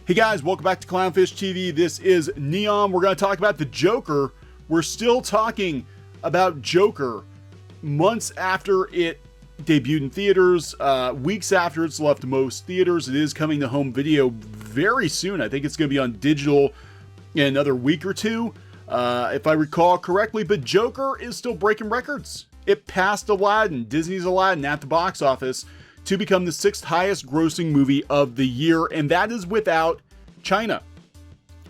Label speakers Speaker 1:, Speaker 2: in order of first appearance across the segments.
Speaker 1: Hey guys, welcome back to Clownfish TV. This is Kneon. We're going to talk about the Joker. We're still talking about Joker months after it debuted in theaters, weeks after it's left most theaters. It is coming to home video very soon. I think it's going to be on digital in another week or two, if I recall correctly. But Joker is still breaking records. It passed Aladdin, Disney's Aladdin, at the box office to become the 6th highest grossing movie of the year, and that is without China.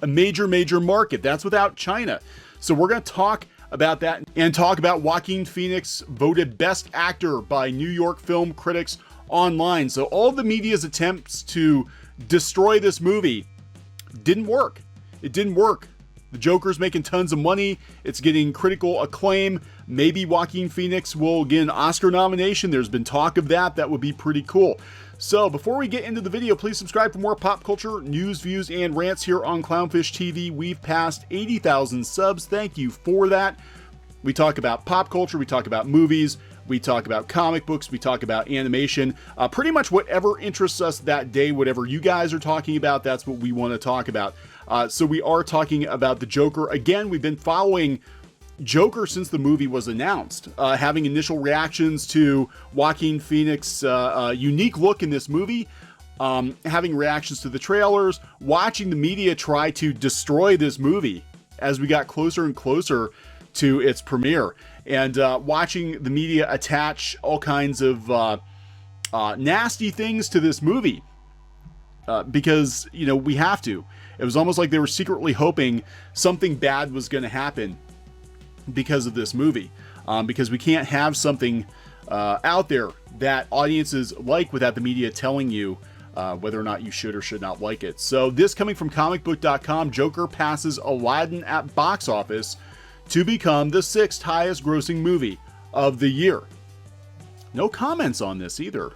Speaker 1: A major market. That's without China. So we're going to talk about that and talk about Joaquin Phoenix voted Best Actor by New York film critics online. So all the media's attempts to destroy this movie didn't work. It didn't work. The Joker's making tons of money. It's getting critical acclaim. Maybe Joaquin Phoenix will get an Oscar nomination. There's been talk of that. That would be pretty cool. So before we get into the video, please subscribe for more pop culture, news, views, and rants here on Clownfish TV. We've passed 80,000 subs. Thank you for that. We talk about pop culture. We talk about movies. We talk about comic books. We talk about animation. Pretty much whatever interests us that day, whatever you guys are talking about, that's what we want to talk about. So we are talking about the Joker. Again, we've been following Joker since the movie was announced, having initial reactions to Joaquin Phoenix's unique look in this movie, having reactions to the trailers, watching the media try to destroy this movie as we got closer and closer to its premiere, and watching the media attach all kinds of nasty things to this movie because, you know, we have to. It was almost like they were secretly hoping something bad was going to happen because of this movie, because we can't have something out there that audiences like without the media telling you whether or not you should or should not like it. So this coming from comicbook.com, Joker passes Aladdin at box office to become the 6th highest grossing movie of the year. No comments on this either.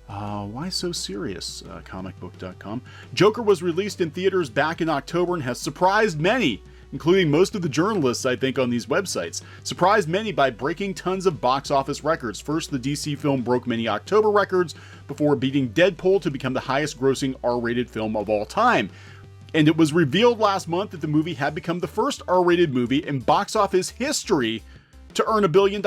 Speaker 1: Why so serious? Comicbook.com. Joker was released in theaters back in October and has surprised many, including most of the journalists, I think, on these websites. Surprised many by breaking tons of box office records. First, the DC film broke many October records before beating Deadpool to become the highest grossing R-rated film of all time. And it was revealed last month that the movie had become the first R-rated movie in box office history to earn $1 billion.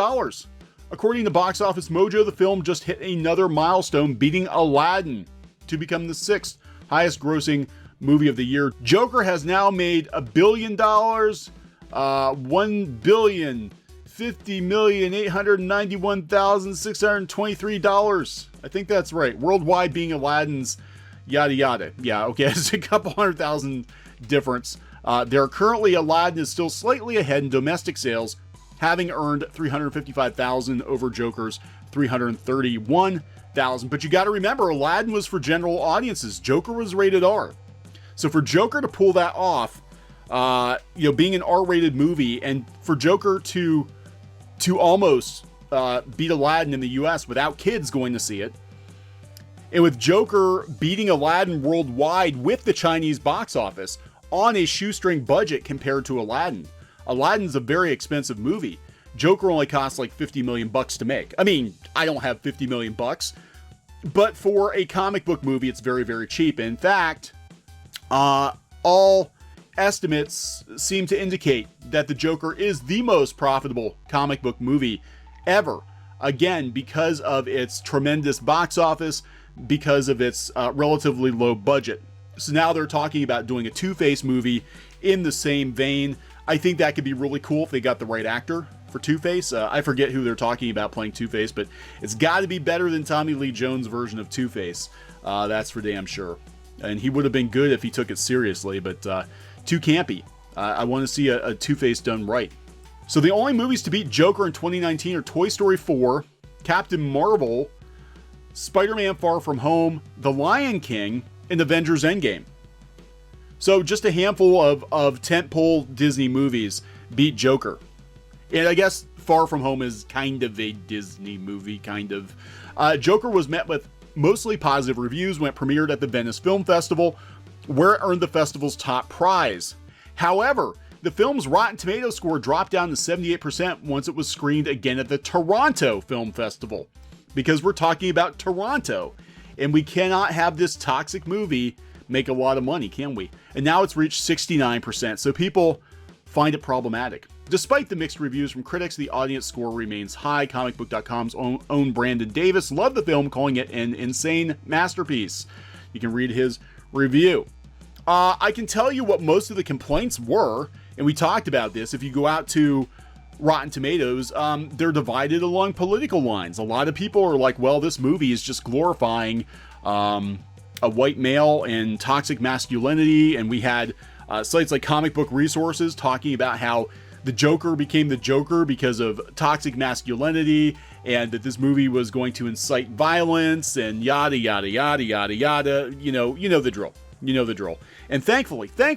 Speaker 1: According to Box Office Mojo, the film just hit another milestone, beating Aladdin to become the 6th highest grossing movie of the year. Joker has now made $1 billion, $1,050,891,623. I think that's right. Worldwide being Aladdin's yada yada. Yeah, okay, it's a couple 100,000 difference. There currently, Aladdin is still slightly ahead in domestic sales, having earned $355,000 over Joker's $331,000. But you got to remember, Aladdin was for general audiences. Joker was rated R. So for Joker to pull that off, you know, being an R-rated movie, and for Joker to almost beat Aladdin in the U.S. without kids going to see it, and with Joker beating Aladdin worldwide with the Chinese box office on a shoestring budget compared to Aladdin. Aladdin's a very expensive movie. Joker only costs like $50 million to make. I mean, I don't have $50 million, but for a comic book movie, it's very cheap. In fact, all estimates seem to indicate that the Joker is the most profitable comic book movie ever. Again, because of its tremendous box office, because of its relatively low budget. So now they're talking about doing a Two-Face movie in the same vein. I think that could be really cool if they got the right actor for Two-Face. I forget who they're talking about playing Two-Face, but it's got to be better than Tommy Lee Jones' version of Two-Face. That's for damn sure. And he would have been good if he took it seriously, but too campy. I want to see a Two-Face done right. So the only movies to beat Joker in 2019 are Toy Story 4, Captain Marvel, Spider-Man Far From Home, The Lion King, and Avengers Endgame. So just a handful of tentpole Disney movies beat Joker. And I guess Far From Home is kind of a Disney movie, kind of. Joker was met with mostly positive reviews when it premiered at the Venice Film Festival, where it earned the festival's top prize. However, the film's Rotten Tomatoes score dropped down to 78% once it was screened again at the Toronto Film Festival. Because we're talking about Toronto, and we cannot have this toxic movie make a lot of money, can we? And now it's reached 69%, so people find it problematic. Despite the mixed reviews from critics, the audience score remains high. Comicbook.com's own Brandon Davis loved the film, calling it an insane masterpiece. You can read his review. I can tell you what most of the complaints were, and we talked about this. If you go out to Rotten Tomatoes, they're divided along political lines. A lot of people are like, well, this movie is just glorifying a white male and toxic masculinity, and we had sites like Comic Book Resources talking about how the Joker became the Joker because of toxic masculinity, and that this movie was going to incite violence, and yada, yada, yada, yada, yada. You know the drill. You know the drill. And thankfully, the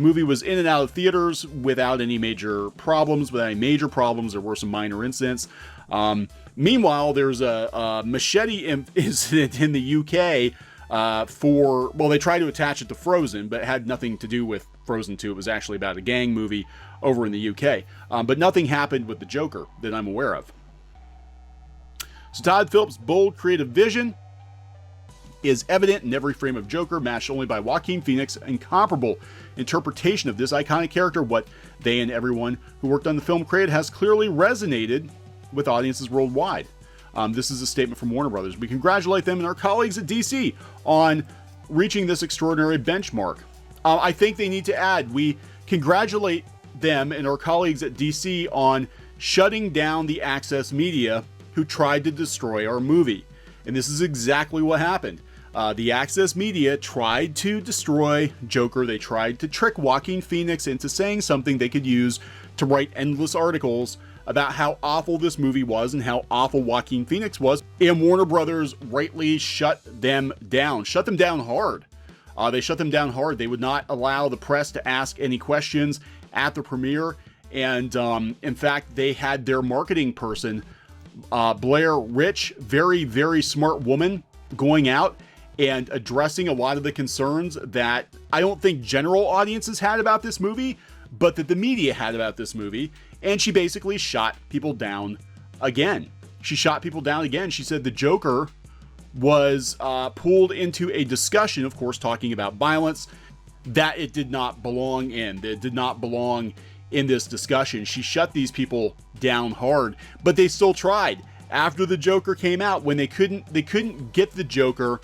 Speaker 1: movie was in and out of theaters without any major problems. There were some minor incidents. Meanwhile, there's a machete incident in the UK they tried to attach it to Frozen, but it had nothing to do with Frozen 2. It was actually about a gang movie over in the UK. But nothing happened with the Joker that I'm aware of. So Todd Phillips' bold creative vision is evident in every frame of Joker, matched only by Joaquin Phoenix' incomparable interpretation of this iconic character. What they and everyone who worked on the film created has clearly resonated with audiences worldwide. This is a statement from Warner Brothers. We congratulate them and our colleagues at DC on reaching this extraordinary benchmark. I think they need to add, we congratulate them and our colleagues at DC on shutting down the Access Media who tried to destroy our movie. And this is exactly what happened. The Access Media tried to destroy Joker. They tried to trick Joaquin Phoenix into saying something they could use to write endless articles about how awful this movie was and how awful Joaquin Phoenix was. And Warner Brothers rightly shut them down hard. They shut them down hard. They would not allow the press to ask any questions at the premiere. And in fact, they had their marketing person, Blair Rich, very, very smart woman, going out and addressing a lot of the concerns that I don't think general audiences had about this movie, but that the media had about this movie. And she basically shot people down again. She said the Joker was pulled into a discussion, of course, talking about violence, that it did not belong in. That it did not belong in this discussion. She shut these people down hard, but they still tried. After the Joker came out, when they couldn't get the Joker,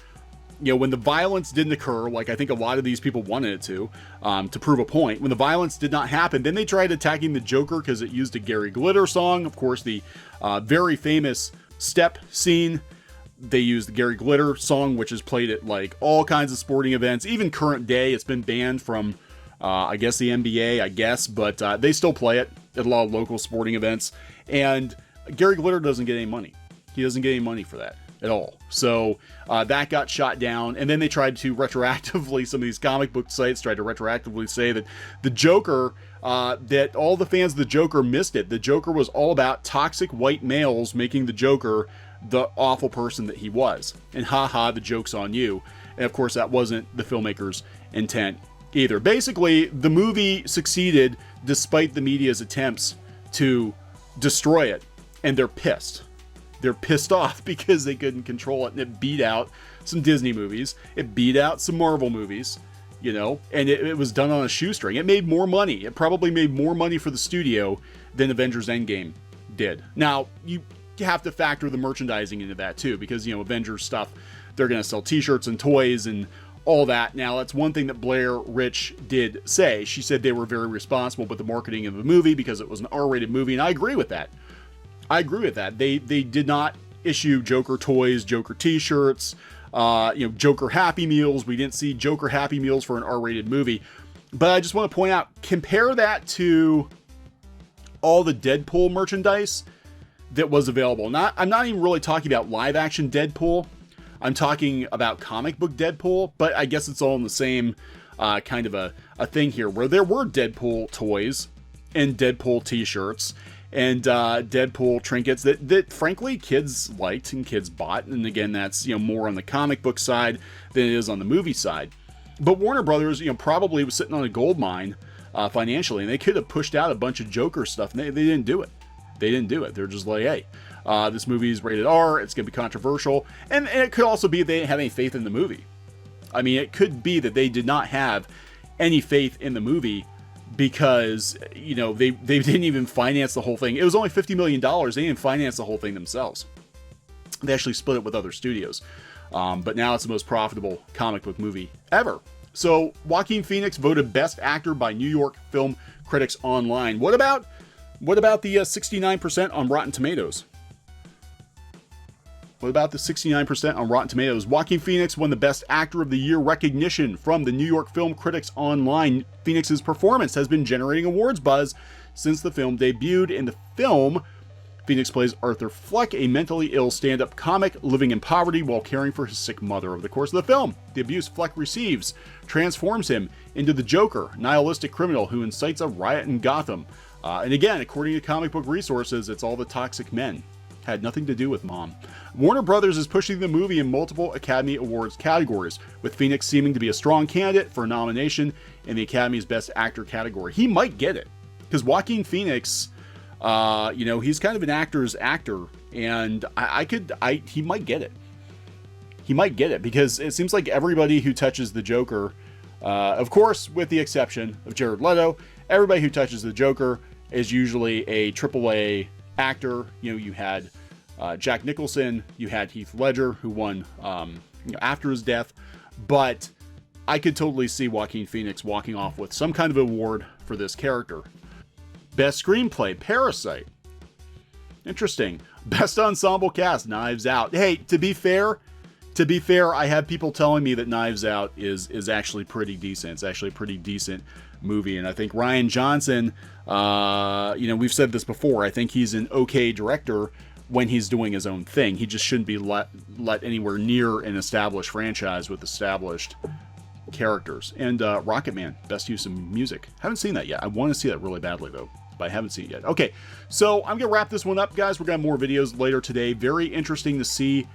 Speaker 1: when the violence didn't occur, like I think a lot of these people wanted it to prove a point, when the violence did not happen, then they tried attacking the Joker because it used a Gary Glitter song. Of course, the very famous step scene, they used the Gary Glitter song, which is played at like all kinds of sporting events. Even current day, it's been banned from, I guess, the NBA, but they still play it at a lot of local sporting events. And Gary Glitter doesn't get any money. He doesn't get any money for that at all. So that got shot down. And then they tried to retroactively, some of these comic book sites tried to retroactively say that the Joker, that all the fans of the Joker missed it. The Joker was all about toxic white males making the Joker the awful person that he was. And haha, the joke's on you. And of course, that wasn't the filmmaker's intent either. Basically, the movie succeeded despite the media's attempts to destroy it. And they're pissed. They're pissed off because they couldn't control it, and it beat out some Disney movies. It beat out some Marvel movies, and it was done on a shoestring. It made more money. It probably made more money for the studio than Avengers Endgame did. Now, you have to factor the merchandising into that too, because, Avengers stuff, they're going to sell t-shirts and toys and all that. Now, that's one thing that Blair Rich did say. She said they were very responsible with the marketing of the movie because it was an R-rated movie, and I agree with that. They did not issue Joker toys, Joker t-shirts, Joker Happy Meals. We didn't see Joker Happy Meals for an R-rated movie. But I just want to point out, compare that to all the Deadpool merchandise that was available. I'm not even really talking about live action Deadpool. I'm talking about comic book Deadpool, but I guess it's all in the same kind of a thing here, where there were Deadpool toys and Deadpool t-shirts and Deadpool trinkets that frankly kids liked and kids bought. And again, that's more on the comic book side than it is on the movie side. But Warner Brothers probably was sitting on a gold mine financially, and they could have pushed out a bunch of Joker stuff, and they didn't do it. They're just like, hey, This movie is rated R. It's going to be controversial. And it could also be they didn't have any faith in the movie. I mean, it could be that they did not have any faith in the movie because, you know, they didn't even finance the whole thing. It was only $50 million. They didn't finance the whole thing themselves. They actually split it with other studios. But now it's the most profitable comic book movie ever. So Joaquin Phoenix voted Best Actor by New York Film Critics Online. What about the 69% on Rotten Tomatoes? What about the 69% on Rotten Tomatoes? Joaquin Phoenix won the Best Actor of the Year recognition from the New York Film Critics Online. Phoenix's performance has been generating awards buzz since the film debuted. In the film, Phoenix plays Arthur Fleck, a mentally ill stand-up comic living in poverty while caring for his sick mother. Over the course of the film, the abuse Fleck receives transforms him into the Joker, nihilistic criminal who incites a riot in Gotham. And again, according to comic book resources, it's all the toxic men. Had nothing to do with Mom. Warner Brothers is pushing the movie in multiple Academy Awards categories, with Phoenix seeming to be a strong candidate for a nomination in the Academy's Best Actor category. He might get it, because Joaquin Phoenix, you know, he's kind of an actor's actor, and he might get it. He might get it, because it seems like everybody who touches the Joker, of course, with the exception of Jared Leto, everybody who touches the Joker is usually a AAA actor. You know, you had Jack Nicholson, you had Heath Ledger, who won after his death, but I could totally see Joaquin Phoenix walking off with some kind of award for this character. Best Screenplay, Parasite. Interesting. Best Ensemble Cast, Knives Out. Hey, to be fair, I have people telling me that Knives Out is actually pretty decent. It's actually a pretty decent movie, and I think Rian Johnson, you know, we've said this before, I think he's an okay director when he's doing his own thing. He just shouldn't be let anywhere near an established franchise with established characters. And Rocketman, best use of music. Haven't seen that yet. I want to see that really badly, though, but I haven't seen it yet. Okay, so I'm going to wrap this one up, guys. We're going to have more videos later today. Very interesting to see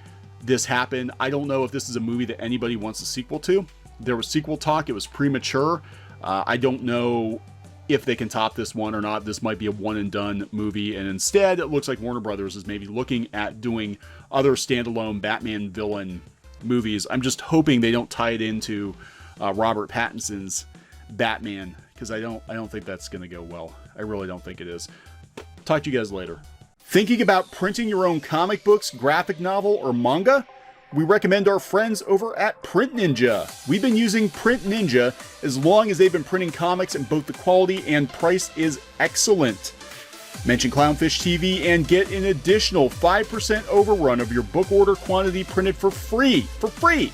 Speaker 1: this happen. I don't know if this is a movie that anybody wants a sequel to. There was sequel talk. It was premature. I don't know if they can top this one or not. This might be a one-and-done movie, and instead it looks like Warner Brothers is maybe looking at doing other standalone Batman villain movies. I'm just hoping they don't tie it into Robert Pattinson's Batman, because I don't think that's going to go well. I really don't think it is. Talk to you guys later. Thinking about printing your own comic books, graphic novel, or manga? We recommend our friends over at PrintNinja. We've been using PrintNinja as long as they've been printing comics, and both the quality and price is excellent. Mention Clownfish TV and get an additional 5% overrun of your book order quantity printed for free. For free!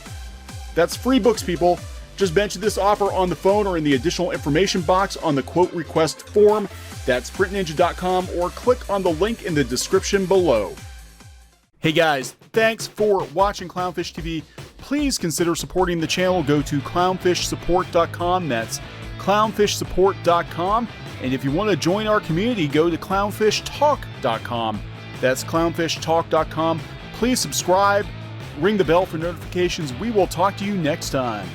Speaker 1: That's free books, people. Just mention this offer on the phone or in the additional information box on the quote request form. That's printninja.com, or click on the link in the description below. Hey guys, thanks for watching Clownfish TV. Please consider supporting the channel. Go to clownfishsupport.com. That's clownfishsupport.com. And if you want to join our community, go to clownfishtalk.com. That's clownfishtalk.com. Please subscribe, ring the bell for notifications. We will talk to you next time.